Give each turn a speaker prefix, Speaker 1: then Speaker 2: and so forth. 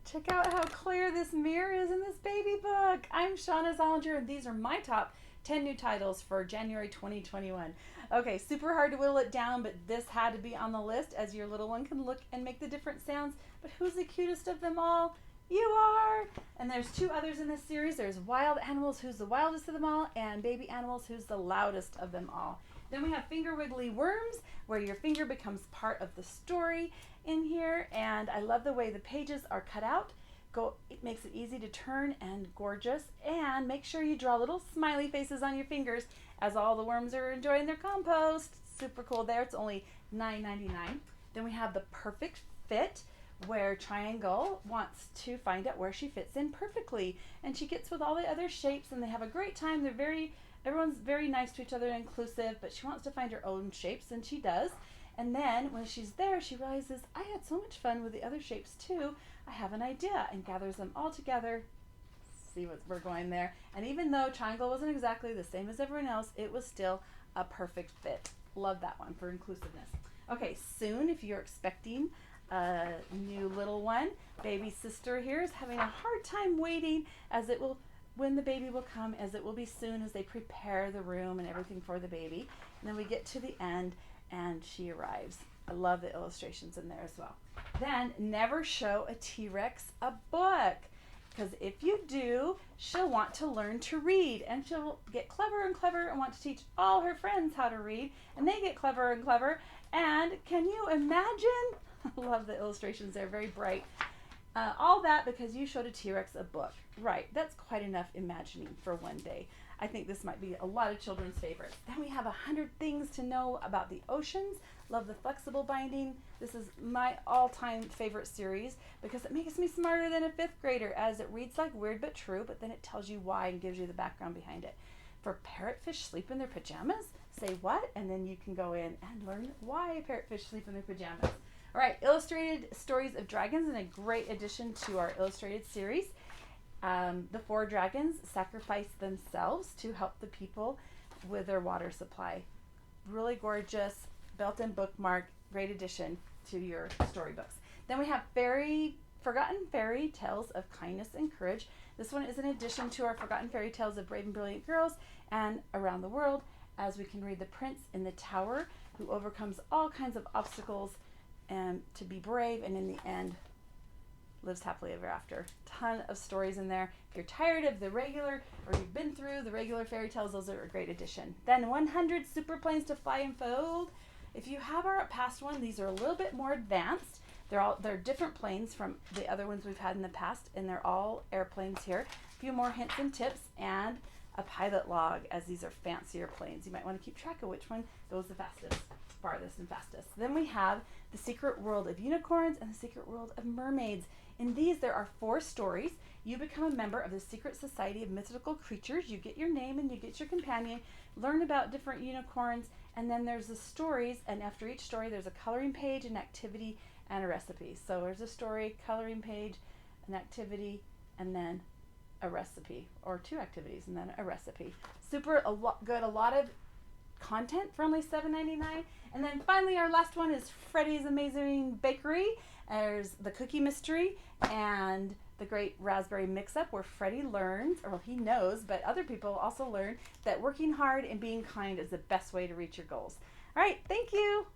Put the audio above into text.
Speaker 1: Check out how clear this mirror is in this baby book. I'm Shauna Zollinger, and these are my top 10 new titles for January 2021. Okay, super hard to whittle it down, but this had to be on the list as your little one can look and make the different sounds. But who's the cutest of them all? You are! And there's two others in this series. There's Wild Animals, who's the wildest of them all, and Baby Animals, who's the loudest of them all. Then we have Finger Wiggly Worms, where your finger becomes part of the story in here. And I love the way the pages are cut out. It makes it easy to turn and gorgeous. And make sure you draw little smiley faces on your fingers as all the worms are enjoying their compost. Super cool there. It's only $9.99. Then we have the Perfect Fit, where Triangle wants to find out where she fits in perfectly. And she gets with all the other shapes and they have a great time. Everyone's very nice to each other and inclusive, but she wants to find her own shapes, and she does. And then when she's there, she realizes, I had so much fun with the other shapes too. I have an idea, and gathers them all together. See what we're going there. And even though Triangle wasn't exactly the same as everyone else, it was still a perfect fit. Love that one for inclusiveness. Okay, soon, if you're expecting a new little one, baby sister here is having a hard time waiting when the baby will come, as it will be soon, as they prepare the room and everything for the baby. And then we get to the end and she arrives. I love the illustrations in there as well. Then never show a T-Rex a book, because if you do, she'll want to learn to read, and she'll get clever and clever and want to teach all her friends how to read, and they get clever and clever. And can you imagine? I love the illustrations. They're very bright. All that because you showed a T-Rex a book. Right, that's quite enough imagining for one day. I think this might be a lot of children's favorites. Then we have 100 things to know about the oceans. Love the flexible binding. This is my all-time favorite series because it makes me smarter than a 5th grader, as it reads like Weird But True, but then it tells you why and gives you the background behind it. For parrotfish sleep in their pajamas? Say what? And then you can go in and learn why parrotfish sleep in their pajamas. All right, illustrated stories of dragons, and a great addition to our illustrated series. The 4 dragons sacrifice themselves to help the people with their water supply. Really gorgeous, built-in bookmark, great addition to your storybooks. Then we have Forgotten Fairy Tales of Kindness and Courage. This one is an addition to our Forgotten Fairy Tales of Brave and Brilliant Girls and Around the World, as we can read the prince in the tower who overcomes all kinds of obstacles and to be brave, and in the end lives happily ever after. Ton of stories in there. If you're tired of the regular, or you've been through the regular fairy tales, those are a great addition. Then 100 Super Planes to Fly and Fold. If you have our past one, these are a little bit more advanced. They're different planes from the other ones we've had in the past, and they're all airplanes here. A few more hints and tips, and a pilot log, as these are fancier planes. You might want to keep track of which one goes the farthest and fastest. Then we have The Secret World of Unicorns and The Secret World of Mermaids. In these, there are 4 stories. You become a member of the Secret Society of Mythical Creatures. You get your name and you get your companion, learn about different unicorns, and then there's the stories, and after each story there's a coloring page, an activity, and a recipe. So there's a story, coloring page, an activity, and then a recipe, or 2 activities and then a recipe. Good, a lot of content for only $7.99. And then finally our last one is Freddys Amazing Bakery. There's the Cookie Mystery and the Great Raspberry Mix-Up, where Freddy learns, or he knows, but other people also learn that working hard and being kind is the best way to reach your goals. All right, thank you.